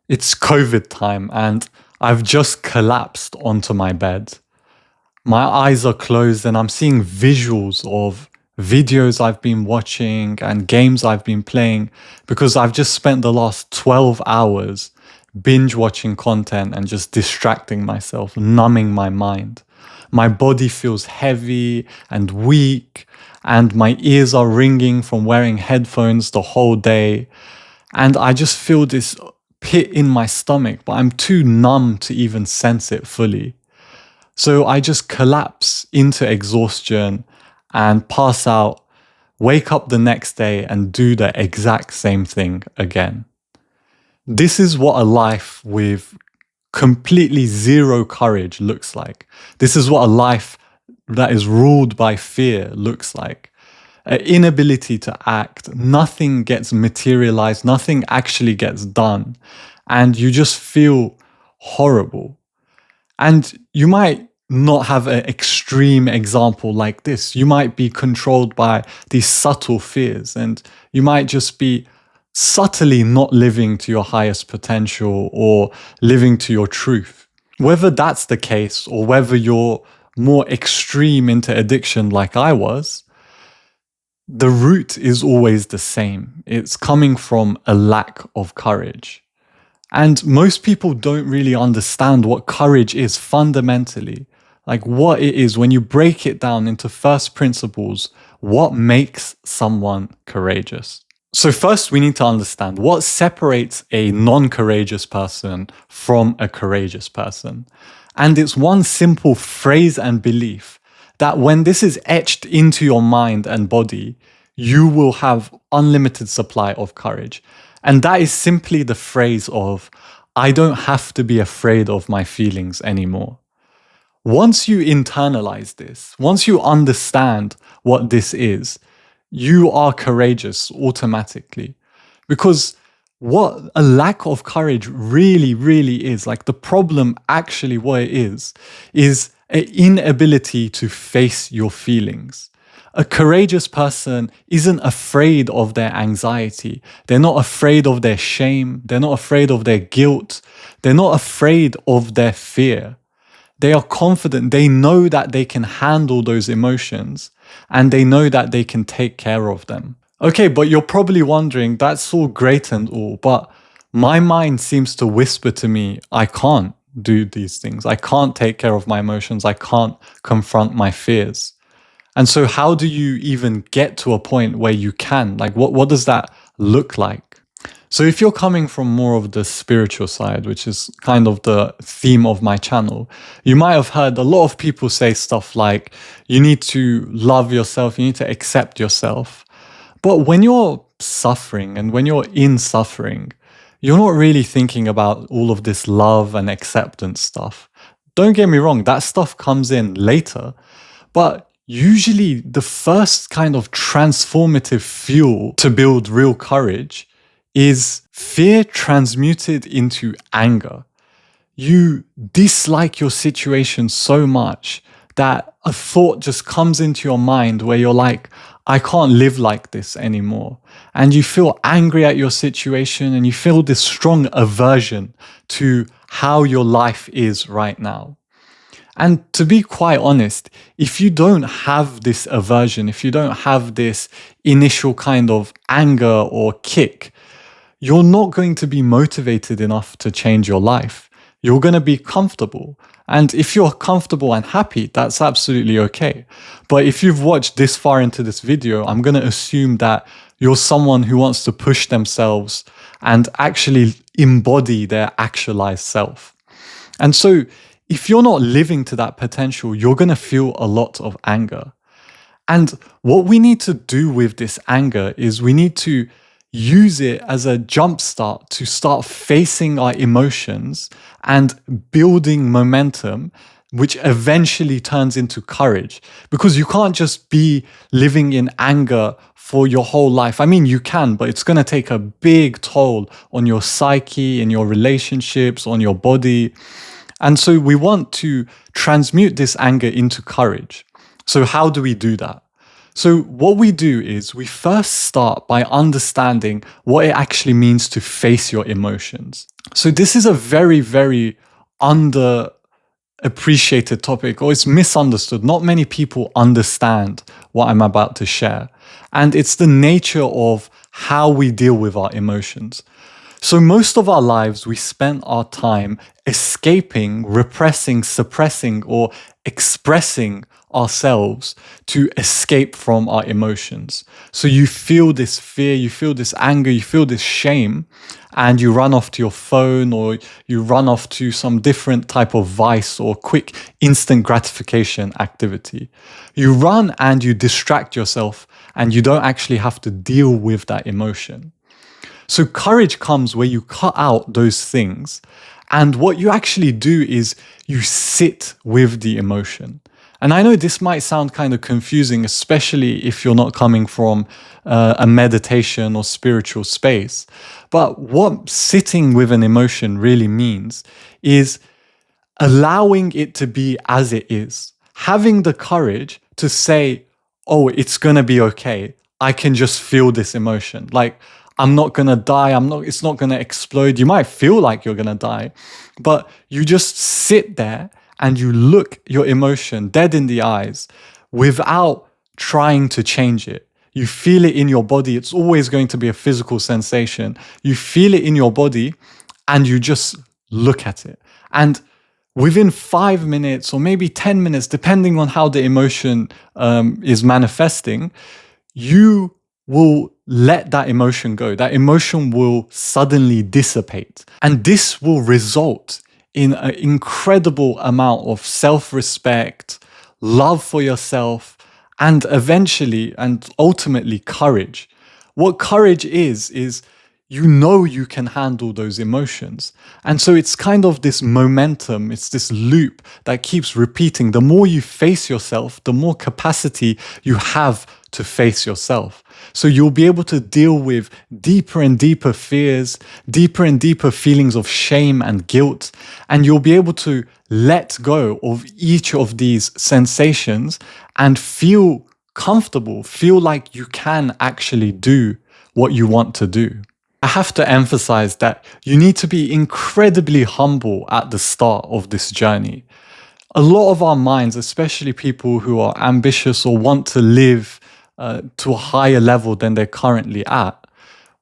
It's COVID time and I've just collapsed onto my bed. My eyes are closed and I'm seeing visuals of videos I've been watching and games I've been playing because I've just spent the last 12 hours binge watching content and just distracting myself, numbing my mind. My body feels heavy and weak, and my ears are ringing from wearing headphones the whole day. And I just feel this pit in my stomach, but I'm too numb to even sense it fully. So I just collapse into exhaustion and pass out, wake up the next day and do the exact same thing again. This is what a life with completely zero courage looks like. This is what a life that is ruled by fear looks like. An inability to act, nothing gets materialized, nothing actually gets done, and you just feel horrible. And you might not have an extreme example like this. You might be controlled by these subtle fears, and you might just be subtly not living to your highest potential or living to your truth. Whether that's the case or whether you're more extreme into addiction like I was, the root is always the same. It's coming from a lack of courage. And most people don't really understand what courage is fundamentally. Like what it is when you break it down into first principles, what makes someone courageous. So first we need to understand what separates a non-courageous person from a courageous person. And it's one simple phrase and belief that when this is etched into your mind and body, you will have unlimited supply of courage. And that is simply the phrase of, I don't have to be afraid of my feelings anymore. Once you internalize this, once you understand what this is, you are courageous automatically. Because what a lack of courage really, really is, like the problem actually what it is an inability to face your feelings. A courageous person isn't afraid of their anxiety. They're not afraid of their shame. They're not afraid of their guilt. They're not afraid of their fear. They are confident. They know that they can handle those emotions and they know that they can take care of them. Okay, but you're probably wondering, that's all great and all, but my mind seems to whisper to me, I can't do these things. I can't take care of my emotions. I can't confront my fears. And so how do you even get to a point where you can? Like what does that look like? So if you're coming from more of the spiritual side, which is kind of the theme of my channel, you might have heard a lot of people say stuff like, you need to love yourself, you need to accept yourself. But when you're suffering and when you're in suffering, you're not really thinking about all of this love and acceptance stuff. Don't get me wrong, that stuff comes in later, but usually the first kind of transformative fuel to build real courage is fear transmuted into anger. You dislike your situation so much that a thought just comes into your mind where you're like, I can't live like this anymore. And you feel angry at your situation and you feel this strong aversion to how your life is right now. And to be quite honest, if you don't have this aversion, if you don't have this initial kind of anger or kick, you're not going to be motivated enough to change your life. You're going to be comfortable. And if you're comfortable and happy, that's absolutely okay. But if you've watched this far into this video, I'm going to assume that you're someone who wants to push themselves and actually embody their actualized self. And so if you're not living to that potential, you're going to feel a lot of anger. And what we need to do with this anger is we need to use it as a jumpstart to start facing our emotions and building momentum, which eventually turns into courage. Because you can't just be living in anger for your whole life. I mean, you can, but it's going to take a big toll on your psyche, in your relationships, on your body. And so we want to transmute this anger into courage. So how do we do that? So, what we do is we first start by understanding what it actually means to face your emotions. So, this is a very, very underappreciated topic, or it's misunderstood. Not many people understand what I'm about to share. And it's the nature of how we deal with our emotions. So, most of our lives, we spend our time escaping, repressing, suppressing, or expressing ourselves to escape from our emotions. So, you feel this fear, you feel this anger, you feel this shame, and you run off to your phone or you run off to some different type of vice or quick instant gratification activity. You run and you distract yourself, and you don't actually have to deal with that emotion. So courage comes where you cut out those things. And what you actually do is you sit with the emotion. And I know this might sound kind of confusing, especially if you're not coming from a meditation or spiritual space. But what sitting with an emotion really means is allowing it to be as it is, having the courage to say, oh, it's going to be okay. I can just feel this emotion. Like, I'm not going to die. It's not going to explode. You might feel like you're going to die, but you just sit there and you look your emotion dead in the eyes without trying to change it. You feel it in your body. It's always going to be a physical sensation. You feel it in your body and you just look at it. And within 5 minutes or maybe 10 minutes, depending on how the emotion is manifesting, you will let that emotion go. That emotion will suddenly dissipate. And this will result in an incredible amount of self-respect, love for yourself, and eventually and ultimately courage. What courage is you know you can handle those emotions. And so it's kind of this momentum, it's this loop that keeps repeating. The more you face yourself, the more capacity you have to face yourself. So you'll be able to deal with deeper and deeper fears, deeper and deeper feelings of shame and guilt, and you'll be able to let go of each of these sensations and feel comfortable, feel like you can actually do what you want to do. I have to emphasize that you need to be incredibly humble at the start of this journey. A lot of our minds, especially people who are ambitious or want to live to a higher level than they're currently at,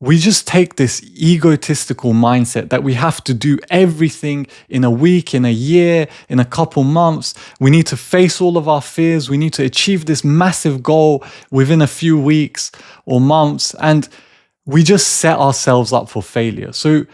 we just take this egotistical mindset that we have to do everything in a week, in a year, in a couple months. We need to face all of our fears. We need to achieve this massive goal within a few weeks or months. And we just set ourselves up for failure. So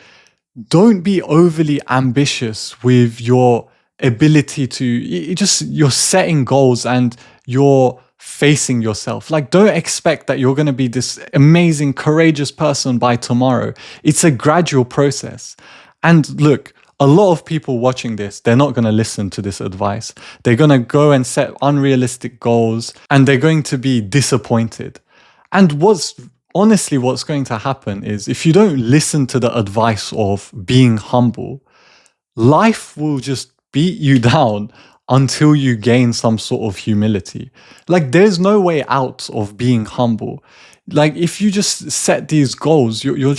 don't be overly ambitious with your ability to you're setting goals and you're facing yourself. Like, don't expect that you're going to be this amazing, courageous person by tomorrow. It's a gradual process. And look, a lot of people watching this, they're not going to listen to this advice. They're going to go and set unrealistic goals and they're going to be disappointed. And honestly, what's going to happen is if you don't listen to the advice of being humble, life will just beat you down until you gain some sort of humility. Like, there's no way out of being humble. Like, if you just set these goals, you're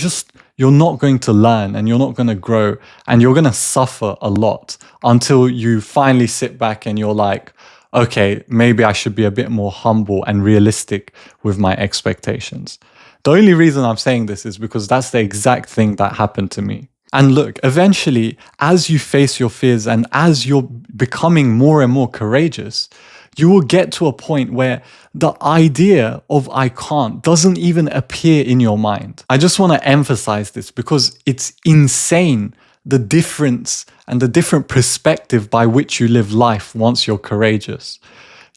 not going to learn and you're not going to grow and you're going to suffer a lot until you finally sit back and you're like, okay, maybe I should be a bit more humble and realistic with my expectations. The only reason I'm saying this is because that's the exact thing that happened to me. And look, eventually, as you face your fears and as you're becoming more and more courageous, you will get to a point where the idea of I can't doesn't even appear in your mind. I just want to emphasize this because it's insane, the difference and the different perspective by which you live life once you're courageous.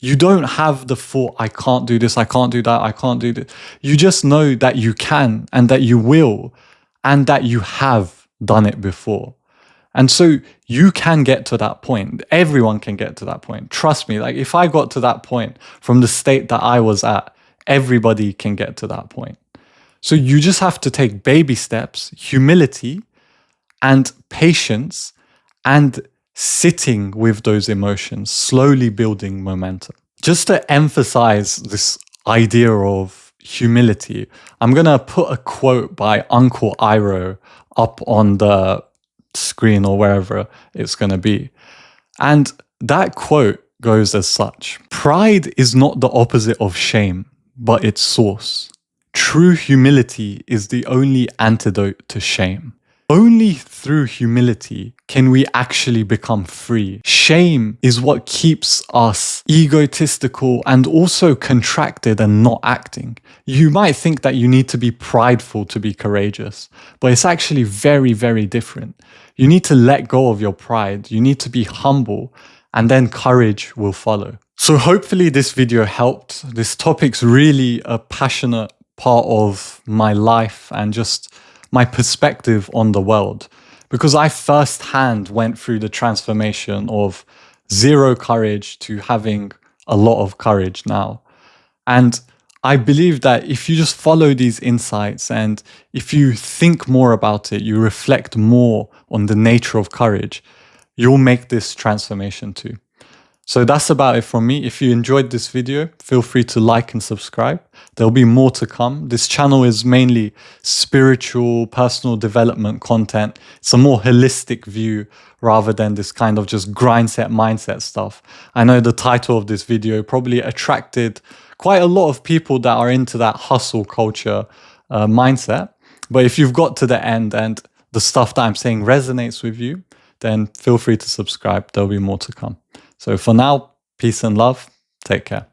You don't have the thought, I can't do this, I can't do that, I can't do this. You just know that you can and that you will and that you have done it before. And so you can get to that point. Everyone can get to that point. Trust me, like if I got to that point from the state that I was at, everybody can get to that point. So you just have to take baby steps, humility and patience and sitting with those emotions, slowly building momentum. Just to emphasize this idea of humility, I'm going to put a quote by Uncle Iroh up on the screen or wherever it's going to be. And that quote goes as such: "Pride is not the opposite of shame, but its source. True humility is the only antidote to shame." Only through humility can we actually become free. Shame is what keeps us egotistical and also contracted and not acting. You might think that you need to be prideful to be courageous, but it's actually very, very different. You need to let go of your pride. You need to be humble, and then courage will follow. So hopefully this video helped. This topic's really a passionate part of my life and just my perspective on the world, because I firsthand went through the transformation of zero courage to having a lot of courage now. And I believe that if you just follow these insights and if you think more about it, you reflect more on the nature of courage, you'll make this transformation too. So that's about it from me. If you enjoyed this video, feel free to like and subscribe. There'll be more to come. This channel is mainly spiritual, personal development content. It's a more holistic view rather than this kind of just grind set mindset stuff. I know the title of this video probably attracted quite a lot of people that are into that hustle culture mindset. But if you've got to the end and the stuff that I'm saying resonates with you, then feel free to subscribe. There'll be more to come. So for now, peace and love. Take care.